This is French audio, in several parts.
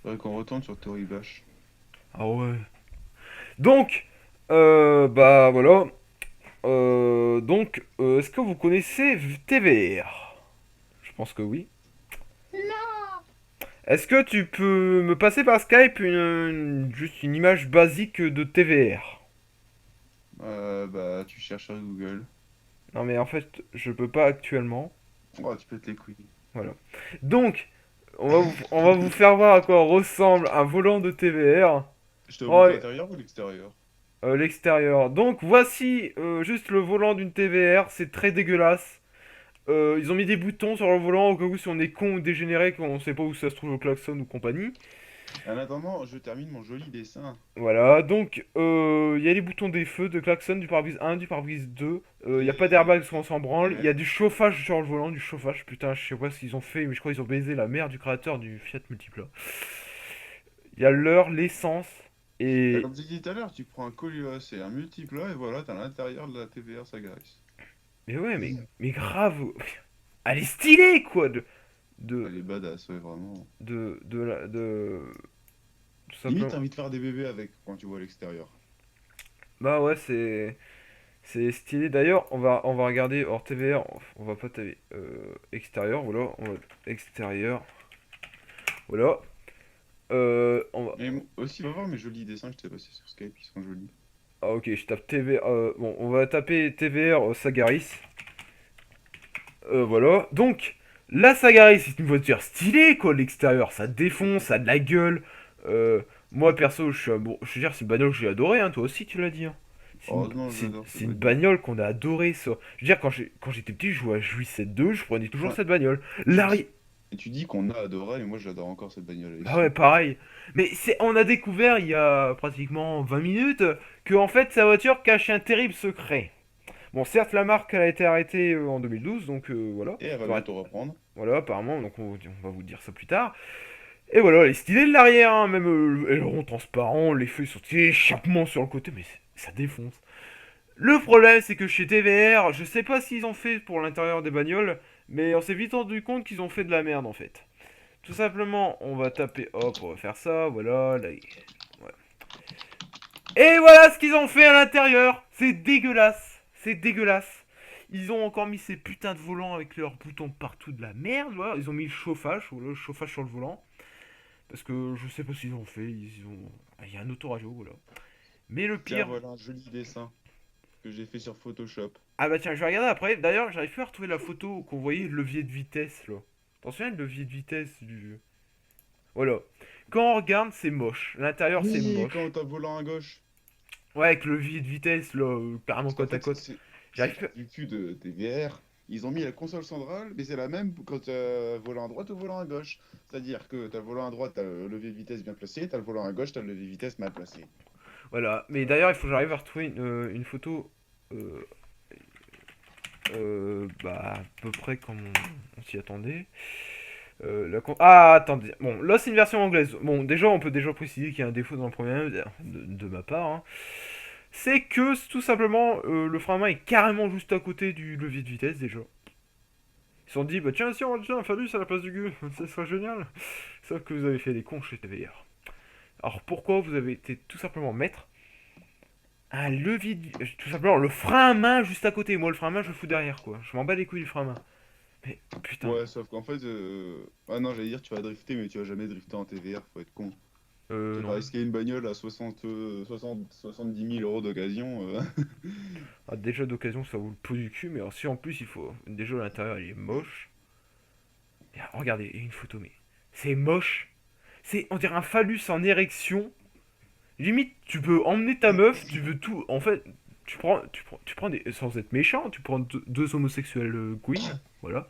Faudrait qu'on retourne sur Tori Bash. Ah ouais. Donc, bah voilà. Est-ce que vous connaissez TVR? Je pense que oui. Non. Est-ce que tu peux me passer par Skype juste une image basique de TVR? Bah, tu cherches sur Google. Non mais en fait, je peux pas actuellement. Oh, tu pètes les couilles. Voilà. Donc, on va vous faire voir à quoi ressemble un volant de TVR. Je te Oh, montre l'intérieur ou l'extérieur? l'extérieur. Donc voici juste le volant d'une TVR, c'est très dégueulasse. Ils ont mis des boutons sur le volant au cas où si on est con ou dégénéré, qu'on sait pas où ça se trouve au klaxon ou compagnie. En attendant, je termine mon joli dessin. Voilà, donc il y a les boutons des feux, de klaxon, du pare-brise 1, du pare-brise 2. Il y a pas d'airbag parce qu'on s'en branle. Il y Ouais. a du chauffage sur le volant, du chauffage. Putain, je sais pas ce qu'ils ont fait, mais je crois qu'ils ont baisé la mère du créateur du Fiat Multipla. Il y a l'heure, l'essence Bah, et. comme j'ai dit tout à l'heure, tu prends un Koleos et un multiplat et voilà, t'as l'intérieur de la TVR Sagaris. Mais ouais, mais grave. Elle est stylée quoi de, Elle est badass, ouais, vraiment. tout Limite, simplement. t'as envie de faire des bébés avec quand tu vois l'extérieur. Bah ouais, c'est stylé. D'ailleurs, on va regarder hors TVR. On va pas taper extérieur. Voilà, extérieur. Voilà. On va. Mais aussi, va voir mes jolis dessins que je t'ai passés sur Skype, ils sont jolis. Ah ok, je tape TV. Bon, on va taper TVR Sagaris. Voilà. Donc, la Sagaris, c'est une voiture stylée, quoi. L'extérieur, ça défonce, ça a de la gueule. Moi, perso, je veux dire, c'est une bagnole que j'ai adorée, hein. Toi aussi, tu l'as dit, hein. C'est une, Heureusement, c'est une- j'adore cette c'est une bagnole. bagnole qu'on a adorée, ça. Je veux dire, quand j'étais petit, je jouais à Jouy 7-2, je prenais toujours Ouais. cette bagnole. Tu L'arrière. dis, et tu dis qu'on a adoré, et moi j'adore encore cette bagnole, elle est Bah ouais, super. pareil. Mais on a découvert il y a pratiquement 20 minutes que en fait sa voiture cache un terrible secret. Bon, certes, la marque elle a été arrêtée en 2012, donc voilà. Et elle va Faut arrêter- bientôt reprendre. Voilà, apparemment, donc on va vous dire ça plus tard. Et voilà, elle est stylée de l'arrière, hein, même elle rond transparent, les feux sont stylés, échappement sur le côté, mais ça défonce. Le problème, c'est que chez TVR, je sais pas s'ils ont fait pour l'intérieur des bagnoles, mais on s'est vite rendu compte qu'ils ont fait de la merde en fait. Tout simplement, on va taper, hop, on va faire ça, voilà, là, ouais. Et voilà ce qu'ils ont fait à l'intérieur. C'est dégueulasse. C'est dégueulasse. Ils ont encore mis ces putains de volants avec leurs boutons partout de la merde. Voilà. Ils ont mis le chauffage sur le volant. Parce que je sais pas s'ils ont fait. Ils ont. Ah, il y a un autoradio, voilà. Mais le Tiens, pire. voilà un joli dessin que j'ai fait sur Photoshop. Ah bah tiens, je vais regarder après. D'ailleurs, j'arrive plus à retrouver la photo qu'on voyait le levier de vitesse là. T'en souviens le levier de vitesse du. Voilà. Quand on regarde, c'est moche. L'intérieur, c'est Oui, quand moche. t'as le volant à gauche. Ouais, avec le levier de vitesse là, carrément Parce qu'en côte à fait, côte. c'est J'arrive plus. du cul de TVR. Ils ont mis la console centrale, mais c'est la même quand t'as le volant à droite ou le volant à gauche. C'est-à-dire que t'as le volant à droite, t'as le levier de vitesse bien placé, t'as le volant à gauche, t'as le levier de vitesse mal placé. Voilà, mais d'ailleurs, il faut que j'arrive à retrouver une photo euh, bah, à peu près comme on s'y attendait. Ah, attendez. Bon, là, c'est une version anglaise. Bon, déjà, on peut déjà préciser qu'il y a un défaut dans le premier de ma part, hein. C'est que, tout simplement, le frein à main est carrément juste à côté du levier de vitesse, déjà. Ils se sont dit, bah tiens, si on a un phallus à la place du gueux, ça serait génial. Sauf que vous avez fait des cons chez TVR. Alors, pourquoi vous avez été tout simplement maître un levier de... Tout simplement, le frein à main juste à côté. Moi, le frein à main, je le fous derrière, quoi. Je m'en bats les couilles du frein à main. Mais, putain. Ouais, sauf qu'en fait, ah non, j'allais dire tu vas drifter, mais tu vas jamais drifter en TVR, faut être con. Tu vas Non. risquer une bagnole à 70 000 euros d'occasion. Ah, déjà d'occasion, ça vaut le pot du cul, mais alors, si en plus, il faut... Déjà, l'intérieur, il est moche. Et, regardez, il y a une photo, mais... C'est moche. On dirait un phallus en érection. Limite, tu peux emmener ta meuf, tu veux tout... En fait, tu prends des... Sans être méchant, tu prends deux homosexuels queens, voilà.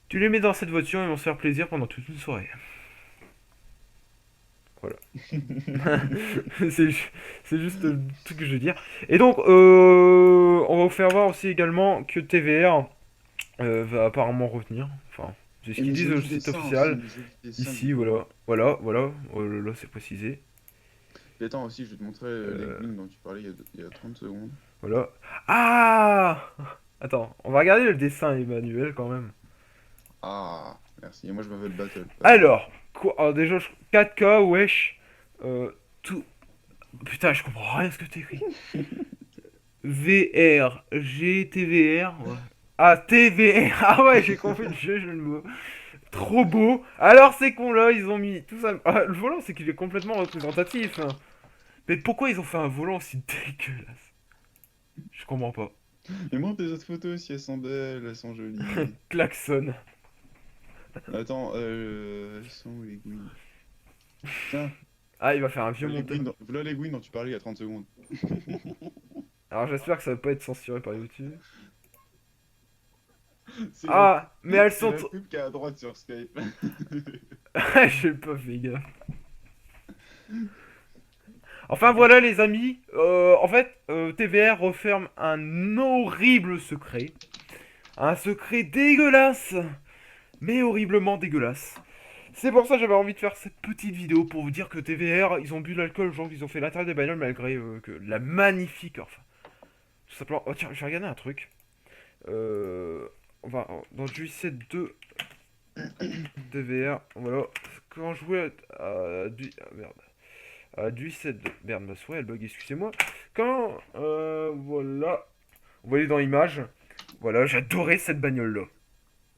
Tu les mets dans cette voiture et ils vont se faire plaisir pendant toute une soirée. Voilà. c'est c'est juste le truc que je veux dire. Et donc, on va vous faire voir aussi également que TVR va apparemment revenir. Enfin, c'est ce Et qu'ils mes disent sur le jolis site dessins aussi, officiel. mes jolis dessins du Ici, voilà. volant. Voilà, voilà. Oh là là, c'est précisé. Et attends aussi, je vais te montrer Euh, l'Egwin dont tu parlais il y a 30 secondes. voilà. Ah. Attends, on va regarder le dessin, Emmanuel, quand même. Ah, merci. Et moi je m'appelle Battle, pas Alors, TVR. Quoi? Alors déjà, 4K, wesh. Tout... Putain, je comprends rien à ce que t'écris. VR, GTVR, ouais. Ah, TVR, ah ouais, j'ai compris le jeu de mots. Trop beau. Alors ces cons-là, ils ont mis tout ça... Ah, le volant, c'est qu'il est complètement représentatif, hein. Mais pourquoi ils ont fait un volant aussi dégueulasse? Je comprends pas. Mais moi, tes autres photos, si elles sont belles, elles sont jolies. Klaxon. Attends, elles sont où les gouines? Tiens, Ah, il va faire un vieux voilà les montage. gouines voilà les gouines dont tu parlais il y a 30 secondes. Alors j'espère que ça va pas être censuré par YouTube. C'est la, Ah, mais elles c'est sont... la pub qui est à droite sur Skype. J'ai pas fait gaffe. Enfin voilà les amis, en fait, TVR referme un horrible secret. Un secret dégueulasse, mais horriblement dégueulasse. C'est pour ça que j'avais envie de faire cette petite vidéo pour vous dire que TVR, ils ont bu de l'alcool, genre ils ont fait l'intérieur des bagnoles malgré que la magnifique, enfin, tout simplement... Oh tiens, je vais regarder un truc. On va dans du 7.2 TVR, voilà. Quand je jouais du 7.2, merde, ma souris elle bug, excusez-moi. Quand, voilà, on va aller dans images. Voilà, j'adorais cette bagnole là.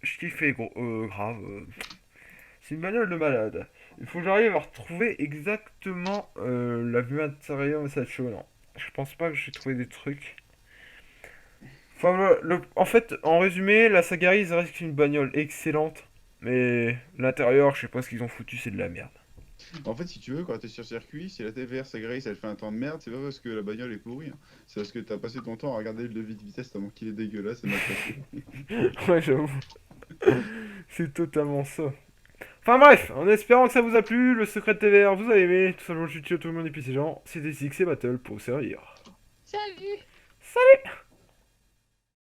Je kiffais grave. C'est une bagnole de malade. Il faut que j'arrive à retrouver exactement la vue intérieure de cette chose. Non, je pense pas que j'ai trouvé des trucs. Enfin, voilà, en fait, en résumé, la Sagaris reste une bagnole excellente. Mais l'intérieur, je sais pas ce qu'ils ont foutu, c'est de la merde. En fait, si tu veux, quand t'es sur circuit, si la TVR s'agresse, elle fait un temps de merde, c'est pas parce que la bagnole est pourrie, hein. C'est parce que t'as passé ton temps à regarder le levier de vitesse tellement qu'il est dégueulasse et mal placé. Ouais, j'avoue. C'est totalement ça. Enfin bref, en espérant que ça vous a plu, le secret de TVR vous avez aimé, tout simplement je suis tout le monde et puis ces gens, c'était Six et Battle pour vous servir. Salut! Salut!